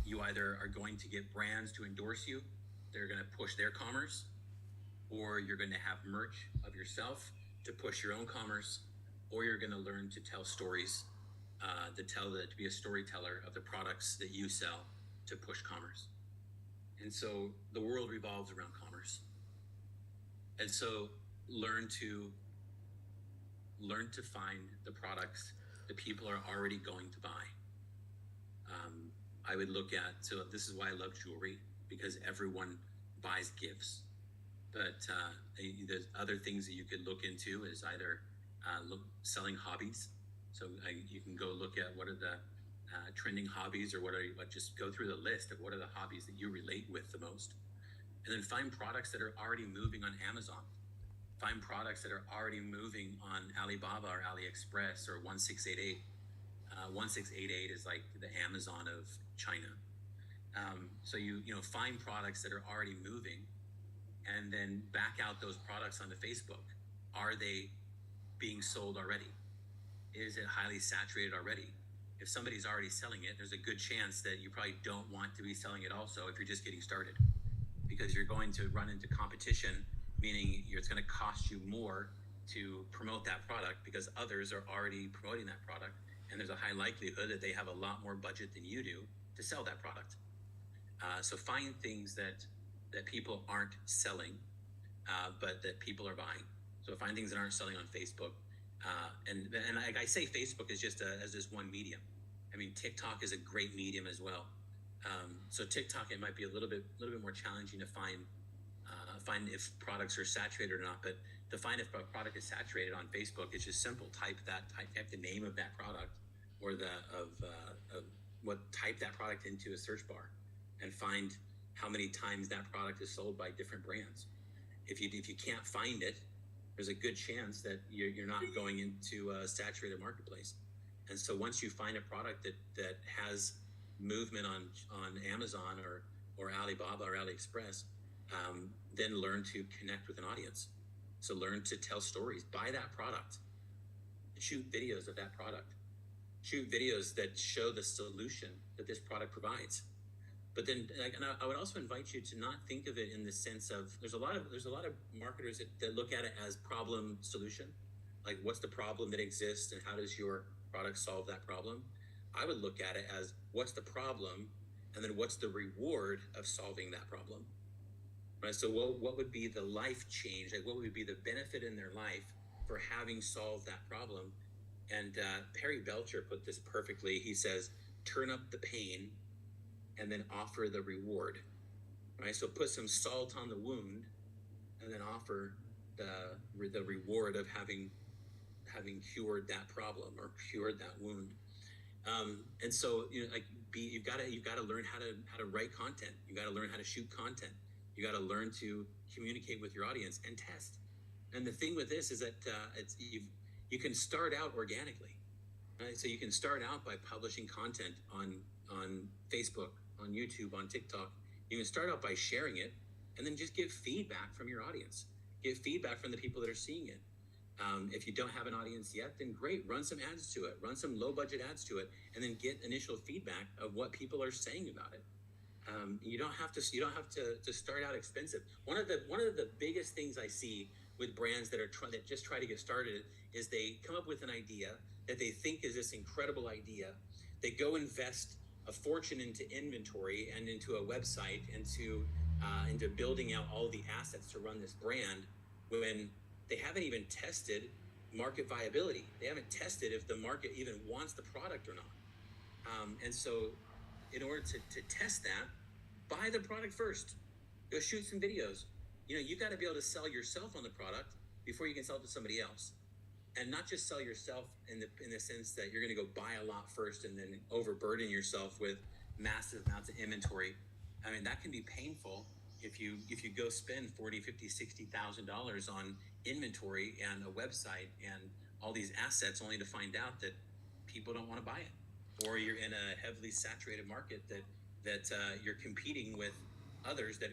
you either are going to get brands to endorse you, they're going to push their commerce, or you're going to have merch of yourself to push your own commerce, or you're going to learn to tell stories, to be a storyteller of the products that you sell to push commerce. And so the world revolves around commerce. And so learn to find the products that people are already going to buy. I would look at, so this is why I love jewelry, because everyone buys gifts. But there's other things that you could look into is either selling hobbies. So you can go look at what are the trending hobbies, or just go through the list of what are the hobbies that you relate with the most. And then find products that are already moving on Amazon. Find products that are already moving on Alibaba or AliExpress or 1688. 1688 is like the Amazon of China. So you find products that are already moving, and then back out those products onto Facebook. Are they being sold already? Is it highly saturated already? If somebody's already selling it, there's a good chance that you probably don't want to be selling it also if you're just getting started, because you're going to run into competition, meaning it's going to cost you more to promote that product because others are already promoting that product, and there's a high likelihood that they have a lot more budget than you do to sell that product. So find things that people aren't selling, but that people are buying. So find things that aren't selling on Facebook. And I say Facebook is just as this one medium. I mean, TikTok is a great medium as well. So TikTok, it might be a little bit more challenging to find if products are saturated or not. But to find if a product is saturated on Facebook, it's just simple. Type the name of that product, or type that product into a search bar, and find how many times that product is sold by different brands. If you can't find it, there's a good chance that you're not going into a saturated marketplace. And so once you find a product that has movement on Amazon or Alibaba or AliExpress, then learn to connect with an audience. So learn to tell stories. Buy that product. Shoot videos of that product. Shoot videos that show the solution that this product provides. But then, and I would also invite you to not think of it in the sense of there's a lot of marketers that look at it as problem solution, like what's the problem that exists and how does your product solve that problem. I would look at it as what's the problem, and then what's the reward of solving that problem, right? So what would be the life change? Like what would be the benefit in their life for having solved that problem? And Perry Belcher put this perfectly. He says, turn up the pain and then offer the reward, right? So put some salt on the wound and then offer the reward of having cured that problem or cured that wound. And so you've got to learn how to write content. You got to learn how to shoot content. You got to learn to communicate with your audience and test. And the thing with this is that you can start out organically, right? So you can start out by publishing content on Facebook, on YouTube, on TikTok. You can start out by sharing it, and then just give feedback from your audience. Give feedback from the people that are seeing it. If you don't have an audience yet, then great, run some ads to it, run some low budget ads to it, and then get initial feedback of what people are saying about it. You don't have to start out expensive. One of the biggest things I see with brands that just try to get started is they come up with an idea that they think is this incredible idea. They go invest a fortune into inventory and into a website, into building out all the assets to run this brand, when they haven't even tested market viability. They haven't tested if the market even wants the product or not. And so in order to test that, buy the product first. Go shoot some videos. You've got to be able to sell yourself on the product before you can sell it to somebody else. And not just sell yourself in the sense that you're going to go buy a lot first and then overburden yourself with massive amounts of inventory. I mean, that can be painful if you go spend $40,000, $50,000, $60,000 on inventory and a website and all these assets, only to find out that people don't want to buy it, or you're in a heavily saturated market that you're competing with others that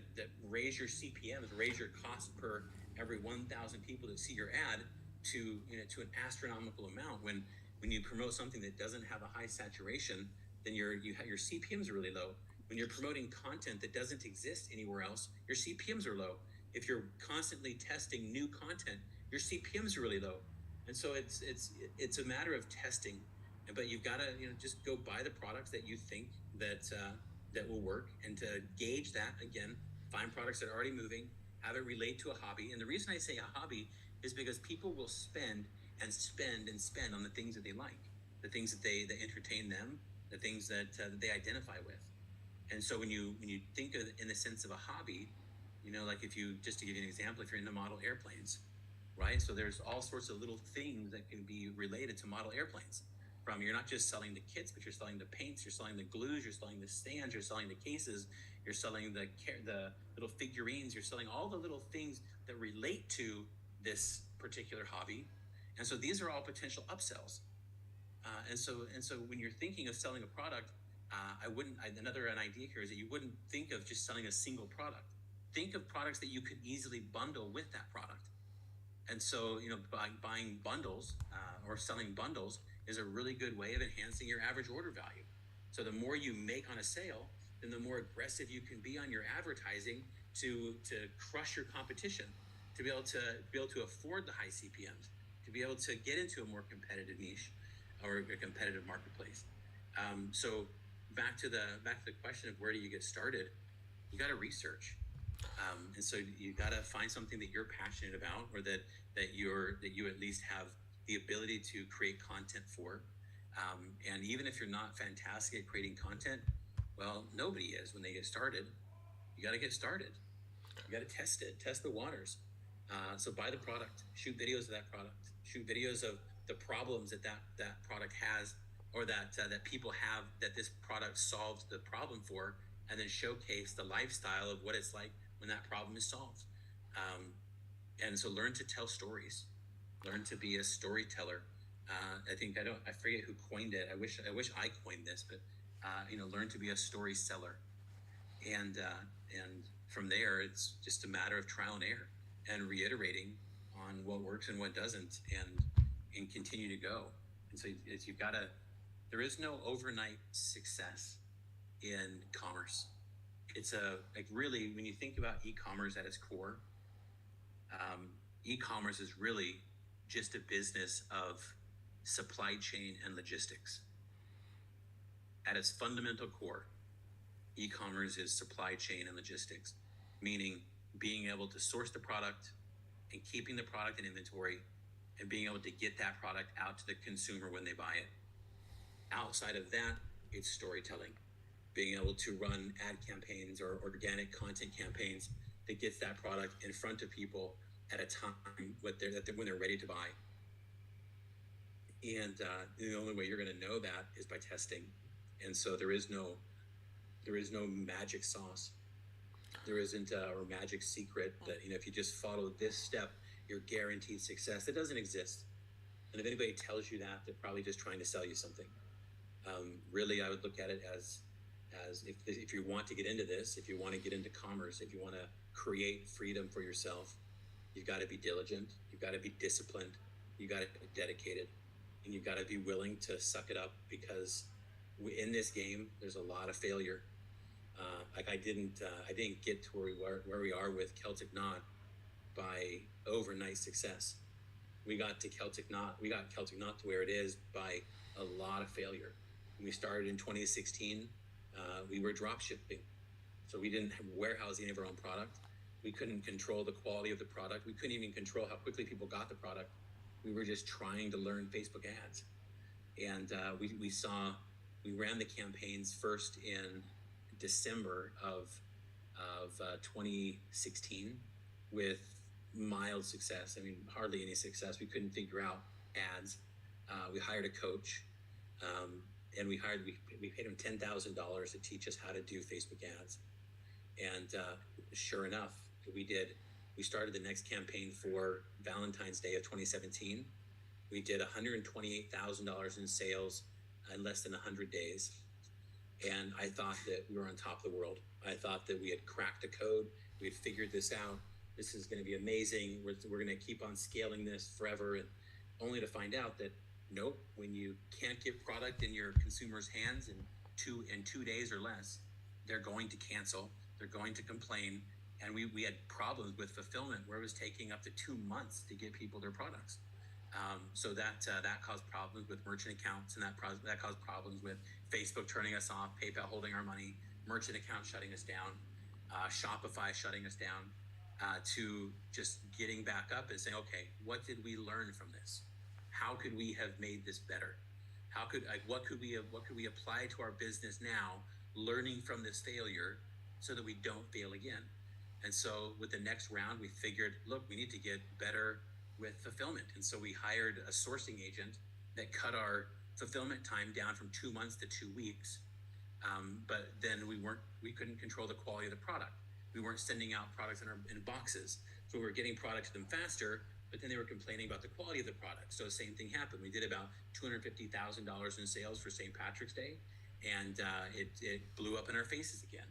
raise your CPMs, raise your cost per every 1,000 people that see your ad to an astronomical amount. When you promote something that doesn't have a high saturation, then your CPMs are really low. When you're promoting content that doesn't exist anywhere else, your CPMs are low. If you're constantly testing new content, your CPMs are really low. And so it's a matter of testing, but you've got to just go buy the products that you think that will work, and to gauge that, again, find products that are already moving, have it relate to a hobby. And the reason I say a hobby is because people will spend and spend and spend on the things that they like, the things that entertain them, the things that they identify with. And so when you think of it in the sense of a hobby, like just to give you an example, if you're into model airplanes, right? So there's all sorts of little things that can be related to model airplanes. You're not just selling the kits, but you're selling the paints, you're selling the glues, you're selling the stands, you're selling the cases, you're selling the little figurines, you're selling all the little things that relate to this particular hobby. And so these are all potential upsells. And so when you're thinking of selling a product, an idea here is that you wouldn't think of just selling a single product. Think of products that you could easily bundle with that product. And so, buying bundles or selling bundles is a really good way of enhancing your average order value. So the more you make on a sale, then the more aggressive you can be on your advertising to crush your competition, to be able to afford the high CPMs, to be able to get into a more competitive niche or a competitive marketplace. So back to the question of where do you get started? You got to research. And so you got to find something that you're passionate about, or that you at least have the ability to create content for. And even if you're not fantastic at creating content, well, nobody is when they get started. You got to get started. You got to test the waters. So buy the product, shoot videos of that product, shoot videos of the problems that product has, or that people have, that this product solves the problem for, and then showcase the lifestyle of what it's like when that problem is solved. And so learn to tell stories, learn to be a storyteller. I forget who coined it. I wish I coined this, but learn to be a story seller. And from there, it's just a matter of trial and error and reiterating on what works and what doesn't, and continue to go. And so there is no overnight success in commerce. It's really, when you think about e-commerce at its core, e-commerce is really just a business of supply chain and logistics. At its fundamental core, e-commerce is supply chain and logistics, meaning being able to source the product and keeping the product in inventory and being able to get that product out to the consumer when they buy it. Outside of that, it's storytelling, being able to run ad campaigns or organic content campaigns that gets that product in front of people at a time when they're ready to buy. And the only way you're going to know that is by testing. And so there is no magic sauce. There isn't a or magic secret that, if you just follow this step, you're guaranteed success. It doesn't exist. And if anybody tells you that, they're probably just trying to sell you something. Really, I would look at it as if you want to get into this, if you want to get into commerce, if you want to create freedom for yourself, you've got to be diligent, you've got to be disciplined, you've got to be dedicated, and you've got to be willing to suck it up, because in this game, there's a lot of failure. Like I didn't get to where we are with Celtic Knot by overnight success. We got Celtic Knot to where it is by a lot of failure. When we started in 2016, we were drop shipping. So we didn't have warehousing of our own product. We couldn't control the quality of the product. We couldn't even control how quickly people got the product. We were just trying to learn Facebook ads. And we ran the campaigns first in December of 2016 with mild success. I mean, hardly any success. We couldn't figure out ads. We hired a coach, and we paid him $10,000 to teach us how to do Facebook ads. And sure enough, we started the next campaign for Valentine's Day of 2017. We did $128,000 in sales in less than 100 days. And I thought that we were on top of the world. I thought that we had cracked the code. We had figured this out. This is going to be amazing. We're going to keep on scaling this forever. And only to find out that, nope, when you can't get product in your consumers' hands in 2 days or less, they're going to cancel. They're going to complain. And we had problems with fulfillment where it was taking up to 2 months to get people their products. So that caused problems with merchant accounts, and that caused problems with Facebook turning us off, PayPal holding our money, merchant accounts shutting us down, Shopify shutting us down, to just getting back up and saying, okay, what did we learn from this? How could we have made this better? What could we apply to our business now, learning from this failure so that we don't fail again? And so with the next round, we figured, look, we need to get better with fulfillment. And so we hired a sourcing agent that cut our fulfillment time down from 2 months to 2 weeks. But then we couldn't control the quality of the product. We weren't sending out products in boxes. So we were getting product to them faster, but then they were complaining about the quality of the product. So the same thing happened. We did about $250,000 in sales for St. Patrick's Day, and it blew up in our faces again.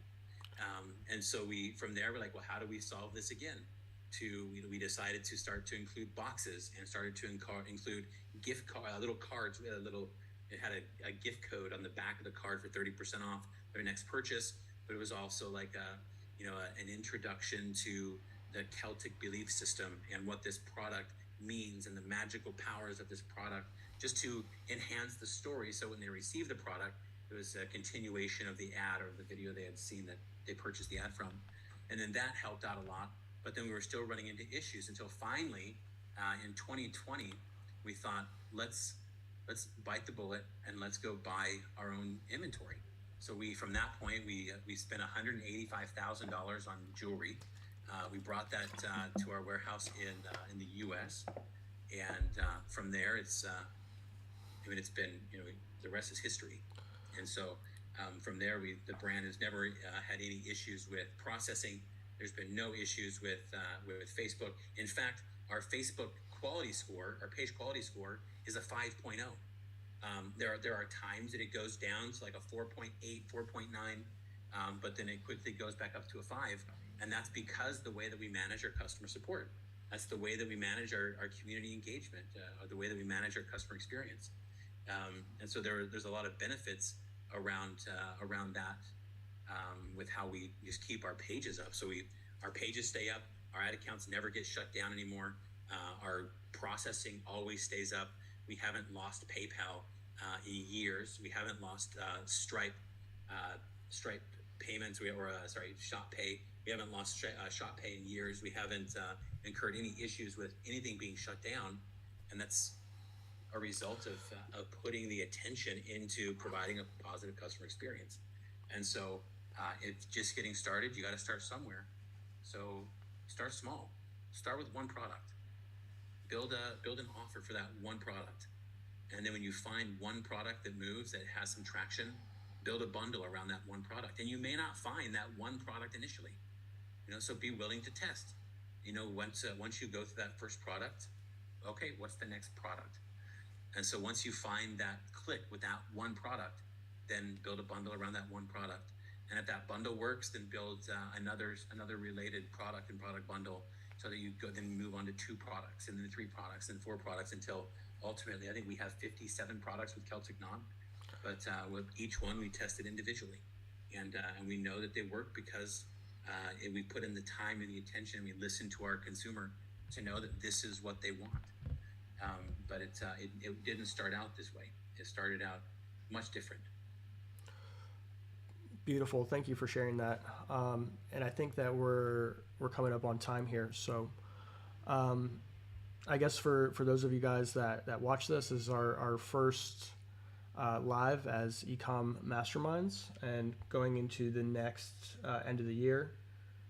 And so from there, we're like, well, how do we solve this again? We decided to start to include boxes and started to include little cards. It had a gift code on the back of the card for 30% off their next purchase, but it was also like an introduction to the Celtic belief system and what this product means and the magical powers of this product, just to enhance the story. So when they received the product, it was a continuation of the ad or the video they had seen that they purchased the ad from. And then that helped out a lot. But then we were still running into issues until finally, in 2020, we thought, let's bite the bullet and let's go buy our own inventory. So from that point, we spent $185,000 on jewelry. We brought that to our warehouse in the U.S. And from there, it's been, the rest is history. And so from there, the brand has never had any issues with processing. There's been no issues with Facebook. In fact, our Facebook quality score, our page quality score, is a 5.0. There are times that it goes down to like a 4.8, 4.9, but then it quickly goes back up to a 5. And that's because the way that we manage our customer support. That's the way that we manage our community engagement, or the way that we manage our customer experience. And so there's a lot of benefits around that. With how we just keep our pages up. So our pages stay up, our ad accounts never get shut down anymore. Our processing always stays up. We haven't lost PayPal in years. We haven't lost Stripe payments, Shop Pay. We haven't lost Shop Pay in years. We haven't incurred any issues with anything being shut down. And that's a result of putting the attention into providing a positive customer experience. And so it's just getting started. You got to start somewhere. So start small. Start with one product. Build an offer for that one product. And then when you find one product that moves, that has some traction, build a bundle around that one product. And you may not find that one product initially. So be willing to test. Once you go through that first product, okay, what's the next product? And so once you find that click with that one product, then build a bundle around that one product. And if that bundle works, then build another related product and product bundle, so that you move on to 2 products, and then 3 products, and 4 products, until ultimately I think we have 57 products with Celtic Non. But with each one we tested individually, and we know that they work because we put in the time and the attention. We listen to our consumer to know that this is what they want. But it didn't start out this way. It started out much different. Beautiful. Thank you for sharing that. And I think that we're coming up on time here. So I guess for those of you guys that watch this, is our first live as Ecom Masterminds, and going into the next end of the year,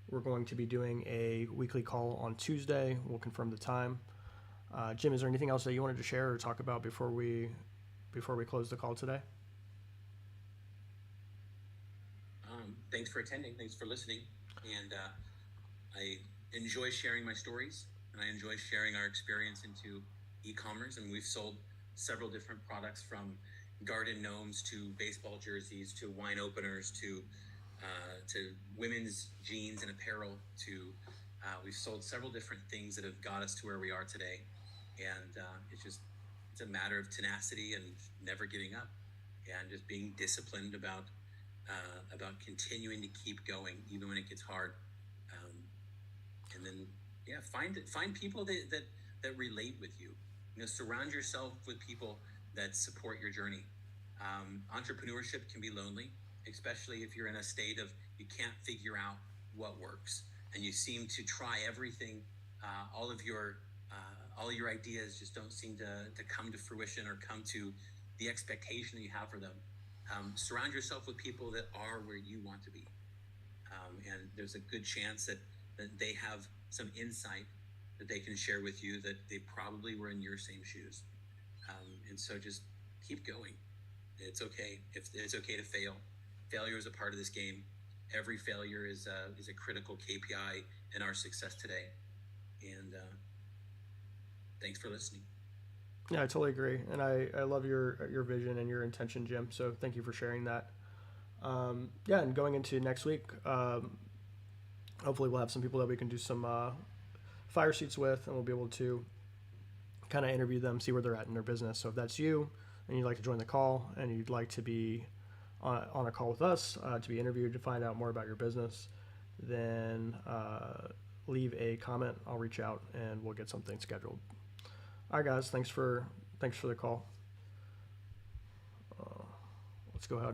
we're going to be doing a weekly call on Tuesday. We'll confirm the time. Jim, is there anything else that you wanted to share or talk about before we close the call today? Thanks for attending. Thanks for listening. And I enjoy sharing my stories, and I enjoy sharing our experience into e-commerce. And we've sold several different products, from garden gnomes to baseball jerseys to wine openers to women's jeans and apparel. We've sold several different things that have got us to where we are today. And it's a matter of tenacity and never giving up, and just being disciplined about continuing to keep going even when it gets hard. And then find people that relate with you. Surround yourself with people that support your journey. Entrepreneurship can be lonely, especially if you're in a state of you can't figure out what works, and you seem to try everything. All your ideas just don't seem to come to fruition or come to the expectation that you have for them. Surround yourself with people that are where you want to be, and there's a good chance that they have some insight that they can share with you, that they probably were in your same shoes. And so just keep going. It's okay. It's okay to fail. Failure is a part of this game. Every failure is a critical KPI in our success today. And thanks for listening. Yeah, I totally agree, and I love your vision and your intention, Jim. So thank you for sharing that. Yeah, and going into next week, hopefully we'll have some people that we can do some fire seats with, and we'll be able to kind of interview them, see where they're at in their business. So if that's you and you'd like to join the call, and you'd like to be on a call with us to be interviewed to find out more about your business, then leave a comment. I'll reach out and we'll get something scheduled. All right, guys. Thanks for the call. Let's go ahead.